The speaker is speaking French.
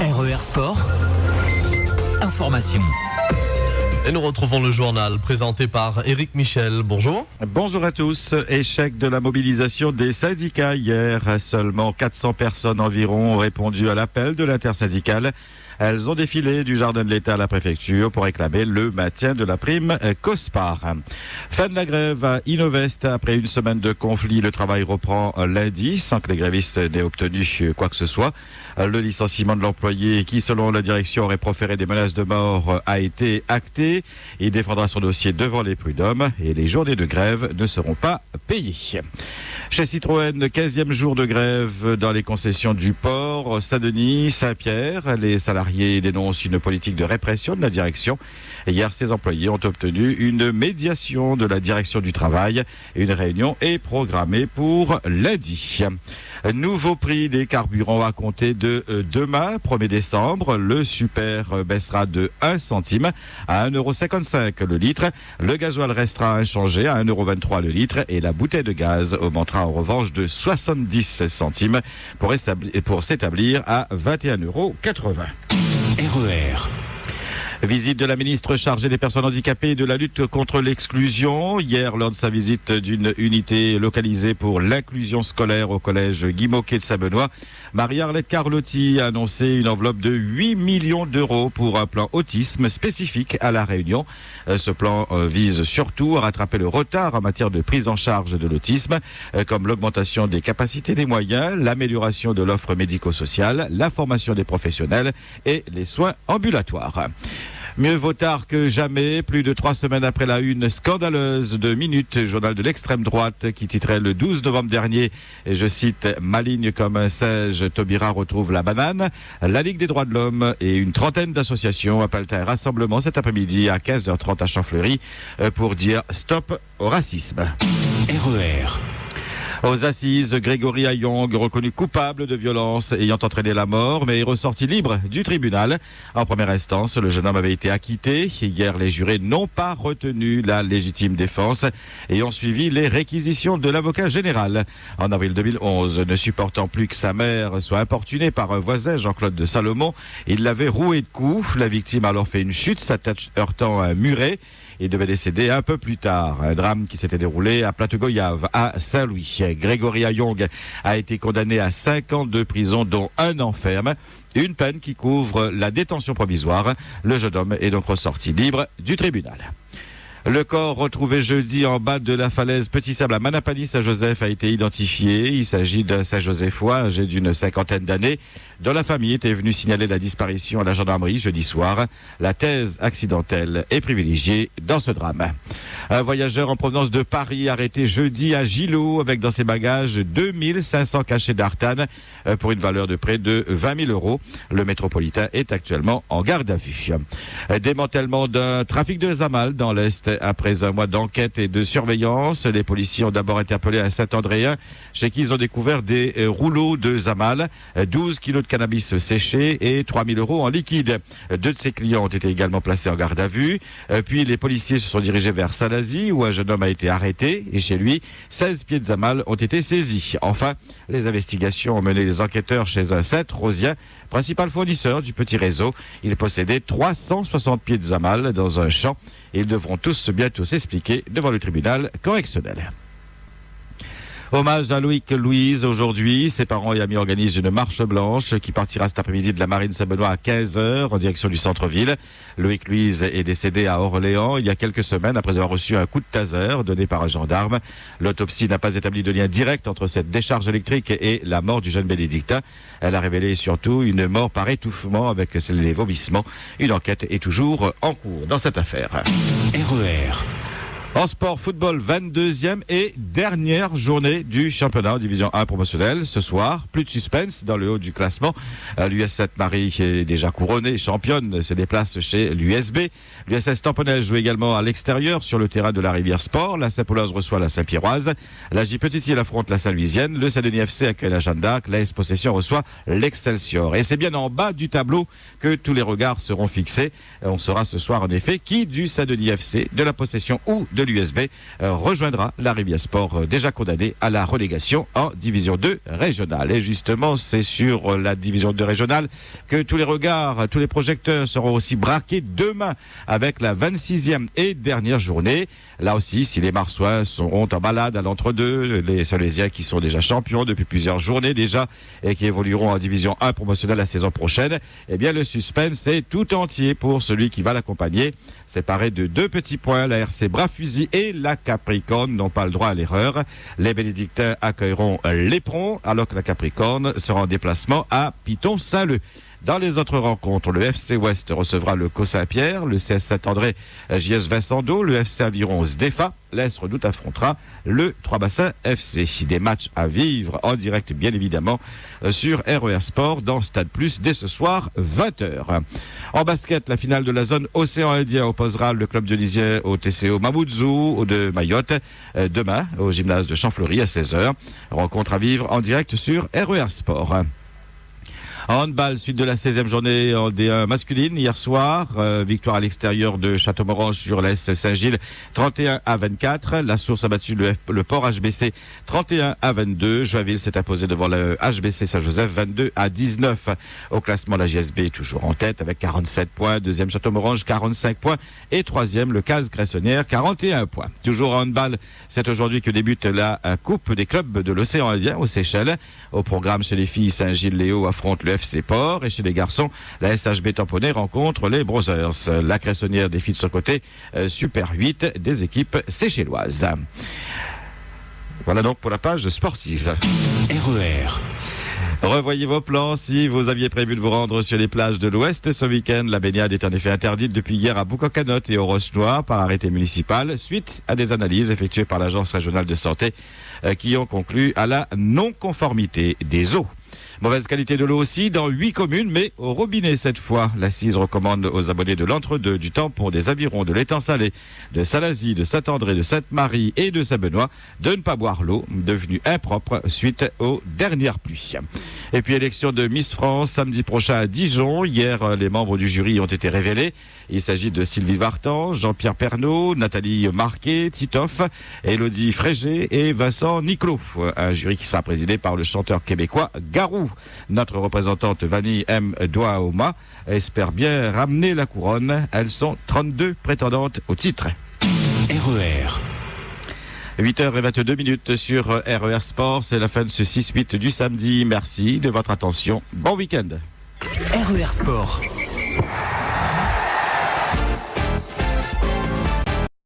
RER Sport, information. Et nous retrouvons le journal présenté par Éric Michel. Bonjour. Bonjour à tous. Échec de la mobilisation des syndicats hier. Seulement 400 personnes environ ont répondu à l'appel de l'intersyndicale. Elles ont défilé du jardin de l'État à la préfecture pour réclamer le maintien de la prime COSPAR. Fin de la grève à Innovest. Après une semaine de conflit, le travail reprend lundi sans que les grévistes n'aient obtenu quoi que ce soit. Le licenciement de l'employé qui, selon la direction, aurait proféré des menaces de mort a été acté. Il défendra son dossier devant les prud'hommes et les journées de grève ne seront pas payées. Chez Citroën, 15e jour de grève dans les concessions du port, Saint-Denis, Saint-Pierre. Les salariés dénoncent une politique de répression de la direction. Hier, ces employés ont obtenu une médiation de la direction du travail. Une réunion est programmée pour lundi. Nouveau prix des carburants à compter de demain, 1er décembre. Le super baissera de 1 centime à 1,55 € le litre. Le gasoil restera inchangé à 1,23 € le litre et la bouteille de gaz augmentera en revanche de 70 centimes pour s'établir à 21,80 €. RER. Visite de la ministre chargée des personnes handicapées et de la lutte contre l'exclusion. Hier, lors de sa visite d'une unité localisée pour l'inclusion scolaire au collège Guy Môquet de Saint-Benoît, Marie-Arlette Carlotti a annoncé une enveloppe de 8 millions d'euros pour un plan autisme spécifique à La Réunion. Ce plan vise surtout à rattraper le retard en matière de prise en charge de l'autisme, comme l'augmentation des capacités des moyens, l'amélioration de l'offre médico-sociale, la formation des professionnels et les soins ambulatoires. Mieux vaut tard que jamais. Plus de 3 semaines après la une scandaleuse de Minute, journal de l'extrême droite, qui titrait le 12 novembre dernier, et je cite, « Maligne comme un singe, Taubira retrouve la banane ». La Ligue des droits de l'homme et une trentaine d'associations appellent à un rassemblement cet après-midi à 15h30 à Champfleury pour dire stop au racisme. RER. Aux assises, Grégory Ayong, reconnu coupable de violence ayant entraîné la mort, mais est ressorti libre du tribunal. En première instance, le jeune homme avait été acquitté. Hier, les jurés n'ont pas retenu la légitime défense et ont suivi les réquisitions de l'avocat général. En avril 2011, ne supportant plus que sa mère soit importunée par un voisin, Jean-Claude de Salomon, il l'avait roué de coups. La victime a alors fait une chute, sa tête heurtant un muret. Il devait décéder un peu plus tard. Un drame qui s'était déroulé à Plategoyave, à Saint-Louis. Grégory Ayong a été condamné à 5 ans de prison, dont 1 an ferme. Une peine qui couvre la détention provisoire. Le jeune homme est donc ressorti libre du tribunal. Le corps retrouvé jeudi en bas de la falaise Petit Sable à Manapani-Saint-Joseph a été identifié. Il s'agit d'un Saint-Josephois âgé d'une 50aine d'années, dont la famille était venue signaler la disparition à la gendarmerie jeudi soir. La thèse accidentelle est privilégiée dans ce drame. Un voyageur en provenance de Paris arrêté jeudi à Gillot avec dans ses bagages 2500 cachets d'Artane pour une valeur de près de 20 000 €. Le métropolitain est actuellement en garde à vue. Démantèlement d'un trafic de Zamal dans l'Est. Après un mois d'enquête et de surveillance, les policiers ont d'abord interpellé un Saint-Andréen chez qui ils ont découvert des rouleaux de Zamal, 12 kilos de cannabis séché et 3 000 € en liquide. 2 de ses clients ont été également placés en garde à vue. Puis les policiers se sont dirigés vers Salazie où un jeune homme a été arrêté et chez lui, 16 pieds de Zamal ont été saisis. Enfin, les investigations ont mené les enquêteurs chez un Saint-Rosien, principal fournisseur du petit réseau. Il possédait 360 pieds de Zamal dans un champ. Ils devront tous bientôt s'expliquer devant le tribunal correctionnel. Hommage à Loïc Louise aujourd'hui. Ses parents et amis organisent une marche blanche qui partira cet après-midi de la Marine Saint-Benoît à 15h en direction du centre-ville. Loïc Louise est décédé à Orléans il y a quelques semaines après avoir reçu un coup de taser donné par un gendarme. L'autopsie n'a pas établi de lien direct entre cette décharge électrique et la mort du jeune bénédictin. Elle a révélé surtout une mort par étouffement avec les vomissements. Une enquête est toujours en cours dans cette affaire. RER. En sport, football, 22e et dernière journée du championnat en division 1 promotionnelle. Ce soir, plus de suspense dans le haut du classement. L'US Sainte-Marie, qui est déjà couronnée championne, se déplace chez l'USB. L'USS Tamponnel joue également à l'extérieur sur le terrain de la Rivière Sport. La Saint-Pauloise reçoit la Saint-Pierroise. La J Petit-Île affronte la Saint-Louisienne. Le Saint-Denis FC accueille la Jeanne d'Arc. L'AS Possession reçoit l'Excelsior. Et c'est bien en bas du tableau que tous les regards seront fixés. On saura ce soir en effet qui du Saint-Denis FC, de la Possession ou de de l'USB rejoindra la Rivière Sport déjà condamnée à la relégation en division 2 régionale. Et justement, c'est sur la division 2 régionale que tous les regards, tous les projecteurs seront aussi braqués demain avec la 26e et dernière journée. Là aussi, si les Marsouins seront en balade à l'entre-deux, les Salésiens qui sont déjà champions depuis plusieurs journées déjà et qui évolueront en division 1 promotionnelle la saison prochaine, eh bien le suspense est tout entier pour celui qui va l'accompagner. Séparés de 2 petits points, la RC Bras-Fusil et la Capricorne n'ont pas le droit à l'erreur. Les Bénédictins accueilleront l'Éperon alors que la Capricorne sera en déplacement à Piton-Saint-Leu. Dans les autres rencontres, le FC Ouest recevra le Co Saint-Pierre, le CS Saint-André JS Vincent d'Eau, le FC Aviron Sdefa, l'Est Redoute affrontera le Trois-Bassins FC. Des matchs à vivre en direct bien évidemment sur RER Sport dans Stade Plus dès ce soir 20h. En basket, la finale de la zone Océan Indien opposera le club dionysien au TCO Mamoudzou de Mayotte demain au gymnase de Champfleury à 16h. Rencontre à vivre en direct sur RER Sport. En handball, suite de la 16e journée en D1 masculine, hier soir, victoire à l'extérieur de Châteaumorange sur l'Est Saint-Gilles, 31-24. La Source a battu le Port HBC, 31-22. Joinville s'est imposé devant le HBC Saint-Joseph, 22-19. Au classement, la JSB est toujours en tête avec 47 points. Deuxième Châteaumorange, 45 points. Et troisième, le CAS Cressonnière, 41 points. Toujours en handball, c'est aujourd'hui que débute la Coupe des clubs de l'Océan Indien aux Seychelles. Au programme chez les filles, Saint-Gilles-Léo affronte le FC Port et chez les garçons, la SHB Tamponnet rencontre les Brothers. La Cressonnière défie de son côté Super 8 des équipes séchelloises. Voilà donc pour la page sportive. RER. Revoyez vos plans si vous aviez prévu de vous rendre sur les plages de l'Ouest ce week-end. La baignade est en effet interdite depuis hier à Boucocanot et aux Roches-Noires par arrêté municipal suite à des analyses effectuées par l'Agence régionale de santé qui ont conclu à la non-conformité des eaux. Mauvaise qualité de l'eau aussi dans 8 communes, mais au robinet cette fois. La CISE recommande aux abonnés de l'Entre-deux, du Tampon, des Avirons, de l'Étang Salé, de Salazie, de Saint-André, de Sainte-Marie et de Saint-Benoît de ne pas boire l'eau devenue impropre suite aux dernières pluies. Et puis élection de Miss France samedi prochain à Dijon. Hier, les membres du jury ont été révélés. Il s'agit de Sylvie Vartan, Jean-Pierre Pernaut, Nathalie Marquet, Titoff, Élodie Frégé et Vincent Niclot. Un jury qui sera présidé par le chanteur québécois Garou. Notre représentante Vanille M. Douaoma espère bien ramener la couronne. Elles sont 32 prétendantes au titre. RER. 8h22 sur RER Sport. C'est la fin de ce 6-8 du samedi. Merci de votre attention. Bon week-end. RER Sport.